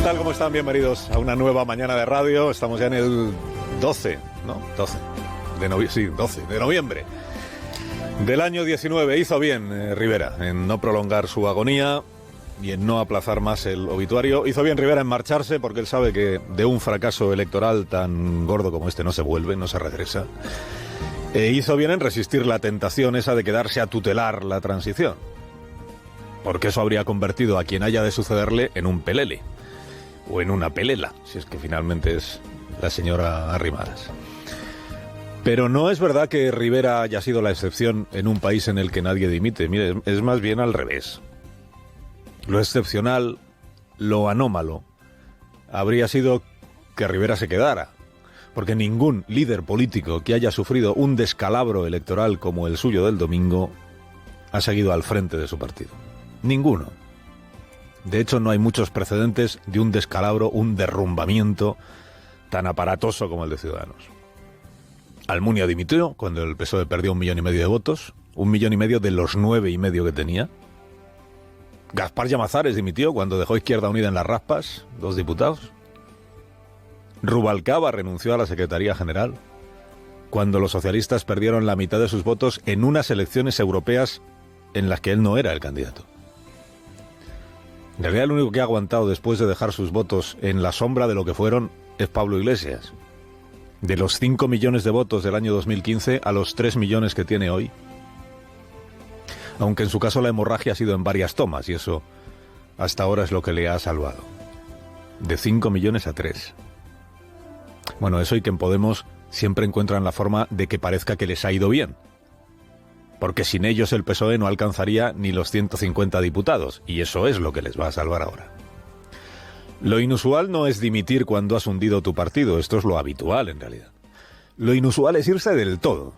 tal? ¿Cómo están? Bienvenidos a una nueva mañana de radio. Estamos ya en el 12, ¿no? 12 de noviembre del año 19. Hizo bien Rivera en no prolongar su agonía y en no aplazar más el obituario. Hizo bien Rivera en marcharse porque él sabe que de un fracaso electoral tan gordo como este no se vuelve, no se regresa. E hizo bien en resistir la tentación esa de quedarse a tutelar la transición, porque eso habría convertido a quien haya de sucederle en un pelele, o en una pelela, si es que finalmente es la señora Arrimadas. Pero no es verdad que Rivera haya sido la excepción en un país en el que nadie dimite. Mire, es más bien al revés. Lo excepcional, lo anómalo, habría sido que Rivera se quedara, porque ningún líder político que haya sufrido un descalabro electoral como el suyo del domingo ha seguido al frente de su partido. Ninguno. De hecho, no hay muchos precedentes de un descalabro, un derrumbamiento tan aparatoso como el de Ciudadanos. Almunia dimitió cuando el PSOE perdió 1,5 millones de votos, 1,5 millones de los 9,5 que tenía. Gaspar Llamazares dimitió cuando dejó Izquierda Unida en las raspas, 2 diputados. Rubalcaba renunció a la Secretaría General cuando los socialistas perdieron la mitad de sus votos en unas elecciones europeas en las que él no era el candidato. En realidad, el único que ha aguantado después de dejar sus votos en la sombra de lo que fueron es Pablo Iglesias. De los 5 millones de votos del año 2015 a los 3 millones que tiene hoy. Aunque en su caso la hemorragia ha sido en varias tomas y eso hasta ahora es lo que le ha salvado. De 5 millones a 3. Bueno, eso y que en Podemos siempre encuentran la forma de que parezca que les ha ido bien. Porque sin ellos el PSOE no alcanzaría ni los 150 diputados, y eso es lo que les va a salvar ahora. Lo inusual no es dimitir cuando has hundido tu partido, esto es lo habitual en realidad. Lo inusual es irse del todo,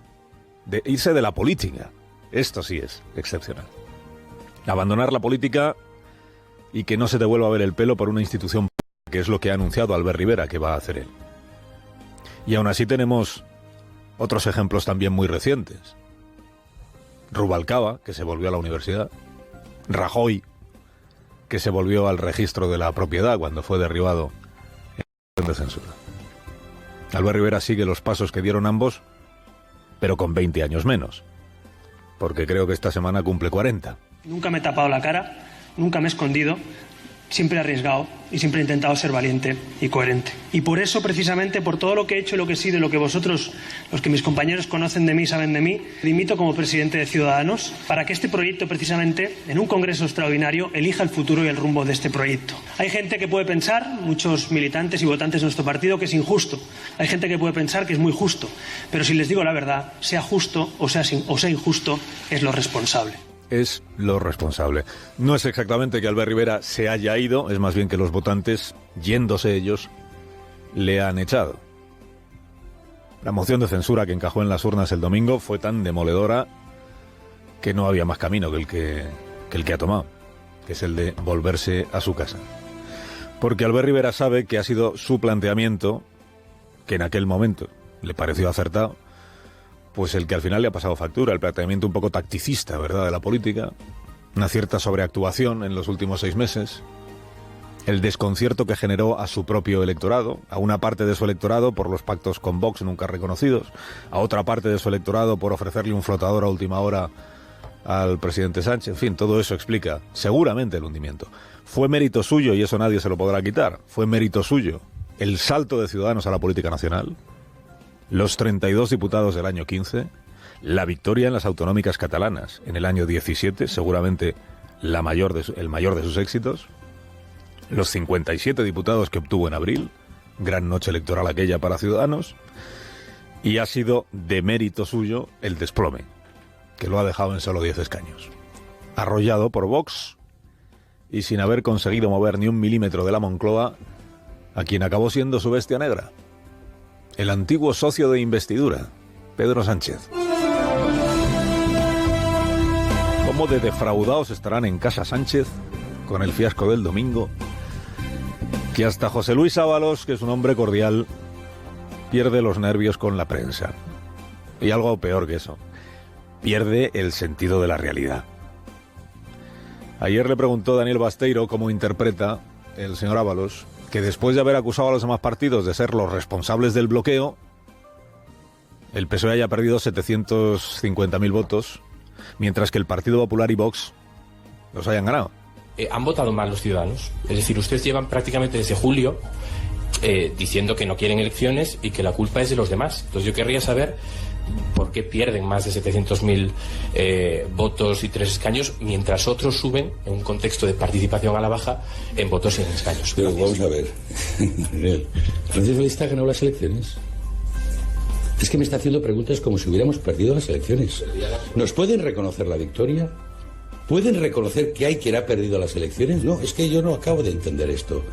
irse de la política. Esto sí es excepcional. Abandonar la política y que no se te vuelva a ver el pelo por una institución, que es lo que ha anunciado Albert Rivera que va a hacer él. Y aún así tenemos otros ejemplos también muy recientes. Rubalcaba, que se volvió a la universidad. Rajoy, que se volvió al registro de la propiedad cuando fue derribado en la moción de censura. Albert Rivera sigue los pasos que dieron ambos, pero con 20 años menos, porque creo que esta semana cumple 40. Nunca me he tapado la cara, nunca me he escondido, siempre he arriesgado y siempre he intentado ser valiente y coherente. Y por eso, precisamente, por todo lo que he hecho, lo que he sido y lo que vosotros, los que mis compañeros conocen de mí, saben de mí, dimito como presidente de Ciudadanos para que este proyecto, precisamente, en un congreso extraordinario, elija el futuro y el rumbo de este proyecto. Hay gente que puede pensar, muchos militantes y votantes de nuestro partido, que es injusto. Hay gente que puede pensar que es muy justo. Pero si les digo la verdad, sea justo o sea injusto, es lo responsable. Es lo responsable. No es exactamente que Albert Rivera se haya ido, es más bien que los votantes, yéndose ellos, le han echado. La moción de censura que encajó en las urnas el domingo fue tan demoledora que no había más camino que el que ha tomado, que es el de volverse a su casa. Porque Albert Rivera sabe que ha sido su planteamiento, que en aquel momento le pareció acertado, pues el que al final le ha pasado factura, el planteamiento un poco tacticista, ¿verdad?, de la política, una cierta sobreactuación en los últimos 6 meses, el desconcierto que generó a su propio electorado, a una parte de su electorado por los pactos con Vox nunca reconocidos, a otra parte de su electorado por ofrecerle un flotador a última hora al presidente Sánchez. En fin, todo eso explica seguramente el hundimiento. Fue mérito suyo, y eso nadie se lo podrá quitar, fue mérito suyo el salto de Ciudadanos a la política nacional, los 32 diputados del año 15, la victoria en las autonómicas catalanas en el año 17, seguramente el mayor de sus éxitos, los 57 diputados que obtuvo en abril, gran noche electoral aquella para Ciudadanos, y ha sido de mérito suyo el desplome, que lo ha dejado en solo 10 escaños. Arrollado por Vox y sin haber conseguido mover ni 1 milímetro de la Moncloa, a quien acabó siendo su bestia negra, el antiguo socio de investidura, Pedro Sánchez. ¿Cómo de defraudados estarán en casa Sánchez con el fiasco del domingo? Que hasta José Luis Ábalos, que es un hombre cordial, pierde los nervios con la prensa. Y algo peor que eso, pierde el sentido de la realidad. Ayer le preguntó Daniel Basteiro cómo interpreta el señor Ábalos que después de haber acusado a los demás partidos de ser los responsables del bloqueo, el PSOE haya perdido 750.000 votos, mientras que el Partido Popular y Vox los hayan ganado. Han votado mal los ciudadanos. Es decir, ustedes llevan prácticamente desde julio diciendo que no quieren elecciones y que la culpa es de los demás. Entonces yo querría saber por qué pierden más de 700.000 votos y 3 escaños, mientras otros suben en un contexto de participación a la baja en votos y en escaños. Pero vamos a ver. ¿El Partido Socialista ha ganado las elecciones? Es que me está haciendo preguntas como si hubiéramos perdido las elecciones. ¿Nos pueden reconocer la victoria? ¿Pueden reconocer que hay quien ha perdido las elecciones? No, es que yo no acabo de entender esto.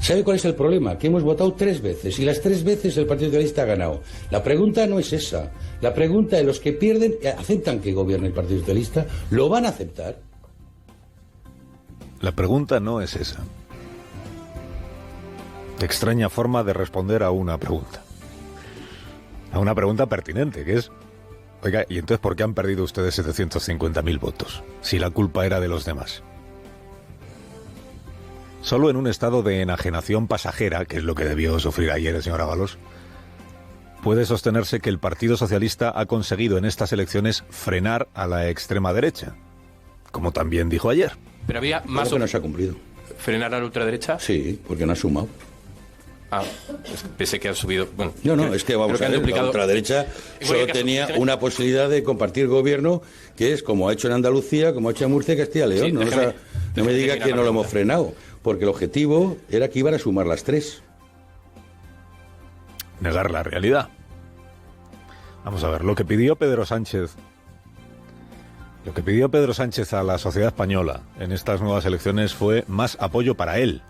¿Sabe cuál es el problema? Que hemos votado 3 veces y las 3 veces el Partido Socialista ha ganado. La pregunta no es esa. La pregunta es: los que pierden, ¿aceptan que gobierne el Partido Socialista? ¿Lo van a aceptar? La pregunta no es esa. Extraña forma de responder a una pregunta. A una pregunta pertinente, que es: oiga, ¿y entonces por qué han perdido ustedes 750.000 votos? Si la culpa era de los demás. Solo en un estado de enajenación pasajera, que es lo que debió sufrir ayer el señor Ábalos, puede sostenerse que el Partido Socialista ha conseguido en estas elecciones frenar a la extrema derecha, como también dijo ayer. Pero había más... que no se ha cumplido. ¿Frenar a la ultraderecha? Sí, porque no ha sumado. Ah, pensé que han subido... Bueno, No, es que vamos a ver, la ultraderecha solo tenía una posibilidad de compartir gobierno, que es como ha hecho en Andalucía, como ha hecho en Murcia y Castilla y León. Sí, no me diga que no lo hemos frenado, porque el objetivo era que iban a sumar las 3. Negar la realidad. Vamos a ver, lo que pidió Pedro Sánchez a la sociedad española en estas nuevas elecciones fue más apoyo para él.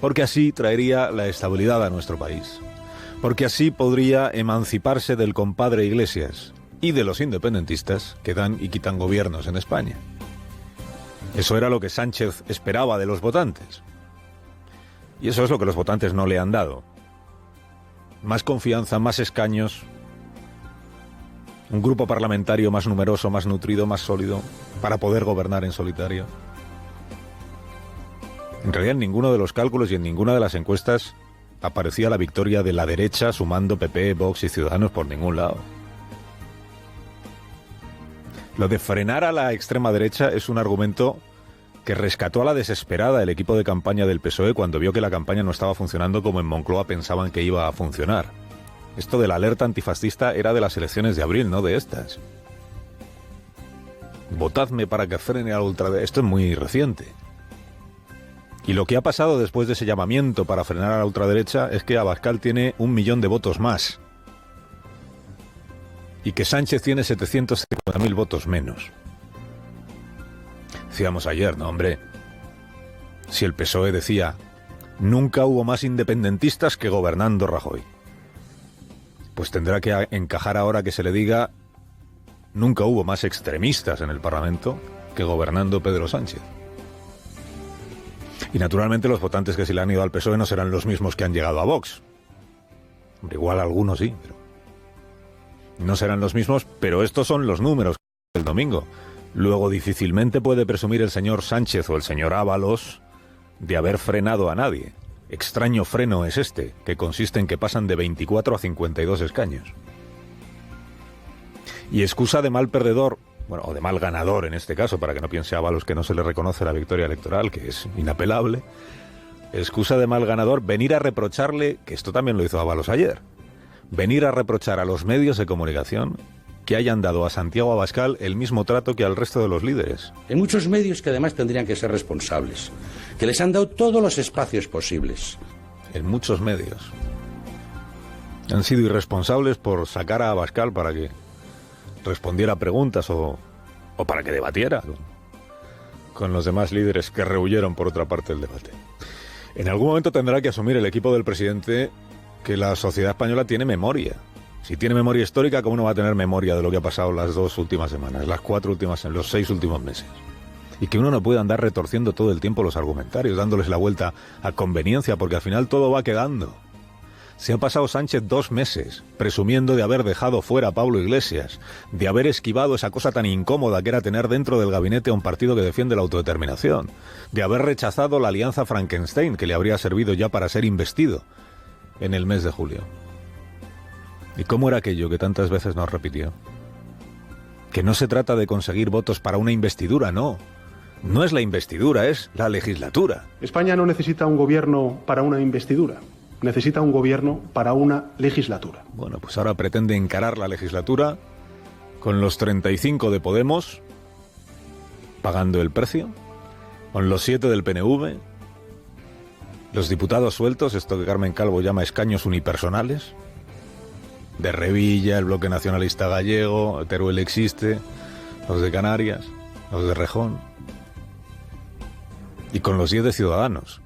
Porque así traería la estabilidad a nuestro país. Porque así podría emanciparse del compadre Iglesias y de los independentistas que dan y quitan gobiernos en España. Eso era lo que Sánchez esperaba de los votantes. Y eso es lo que los votantes no le han dado. Más confianza, más escaños, un grupo parlamentario más numeroso, más nutrido, más sólido, para poder gobernar en solitario. En realidad en ninguno de los cálculos y en ninguna de las encuestas aparecía la victoria de la derecha sumando PP, Vox y Ciudadanos por ningún lado. Lo de frenar a la extrema derecha es un argumento que rescató a la desesperada el equipo de campaña del PSOE cuando vio que la campaña no estaba funcionando como en Moncloa pensaban que iba a funcionar. Esto de la alerta antifascista era de las elecciones de abril, no de estas. Votadme para que frene a la ultraderecha. Esto es muy reciente. Y lo que ha pasado después de ese llamamiento para frenar a la ultraderecha es que Abascal tiene 1 millón de votos más. Y que Sánchez tiene 750.000 votos menos. Decíamos ayer, no hombre, si el PSOE decía, nunca hubo más independentistas que gobernando Rajoy, pues tendrá que encajar ahora que se le diga, nunca hubo más extremistas en el Parlamento que gobernando Pedro Sánchez. Y naturalmente los votantes que se le han ido al PSOE no serán los mismos que han llegado a Vox. Hombre, igual algunos sí, pero no serán los mismos, pero estos son los números del domingo. Luego difícilmente puede presumir el señor Sánchez o el señor Ábalos de haber frenado a nadie. Extraño freno es este, que consiste en que pasan de 24 a 52 escaños. Y excusa de mal perdedor, bueno, o de mal ganador en este caso, para que no piense Ábalos que no se le reconoce la victoria electoral, que es inapelable. Excusa de mal ganador venir a reprocharle, que esto también lo hizo Ábalos ayer, venir a reprochar a los medios de comunicación que hayan dado a Santiago Abascal el mismo trato que al resto de los líderes. En muchos medios que además tendrían que ser responsables, que les han dado todos los espacios posibles. En muchos medios. Han sido irresponsables por sacar a Abascal para que respondiera a preguntas o para que debatiera con los demás líderes que rehuyeron por otra parte el debate. En algún momento tendrá que asumir el equipo del presidente que la sociedad española tiene memoria. Si tiene memoria histórica, ¿cómo no va a tener memoria de lo que ha pasado las 2 últimas semanas, las 4 últimas, los 6 últimos meses? Y que uno no puede andar retorciendo todo el tiempo los argumentarios, dándoles la vuelta a conveniencia, porque al final todo va quedando. Se ha pasado Sánchez 2 meses presumiendo de haber dejado fuera a Pablo Iglesias, de haber esquivado esa cosa tan incómoda que era tener dentro del gabinete a un partido que defiende la autodeterminación, de haber rechazado la alianza Frankenstein que le habría servido ya para ser investido en el mes de julio. ¿Y cómo era aquello que tantas veces nos repitió? Que no se trata de conseguir votos para una investidura, no. No es la investidura, es la legislatura. España no necesita un gobierno para una investidura. Necesita un gobierno para una legislatura. Bueno, pues ahora pretende encarar la legislatura con los 35 de Podemos, pagando el precio, con los 7 del PNV, los diputados sueltos, esto que Carmen Calvo llama escaños unipersonales, de Revilla, el Bloque Nacionalista Gallego, Teruel existe, los de Canarias, los de Rejón, y con los 10 de Ciudadanos.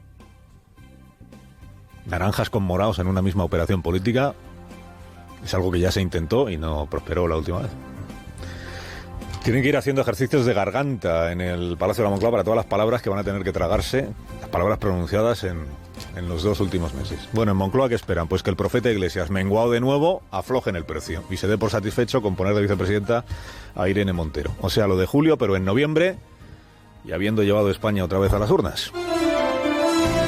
Naranjas con morados en una misma operación política es algo que ya se intentó y no prosperó la última vez. Tienen que ir haciendo ejercicios de garganta en el Palacio de la Moncloa para todas las palabras que van a tener que tragarse, las palabras pronunciadas en los 2 últimos meses. Bueno, en Moncloa, ¿qué esperan? Pues que el profeta Iglesias, menguado de nuevo, afloje en el precio y se dé por satisfecho con poner de vicepresidenta a Irene Montero. O sea, lo de julio, pero en noviembre y habiendo llevado España otra vez a las urnas.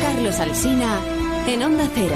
Carlos Alsina en Onda Cero.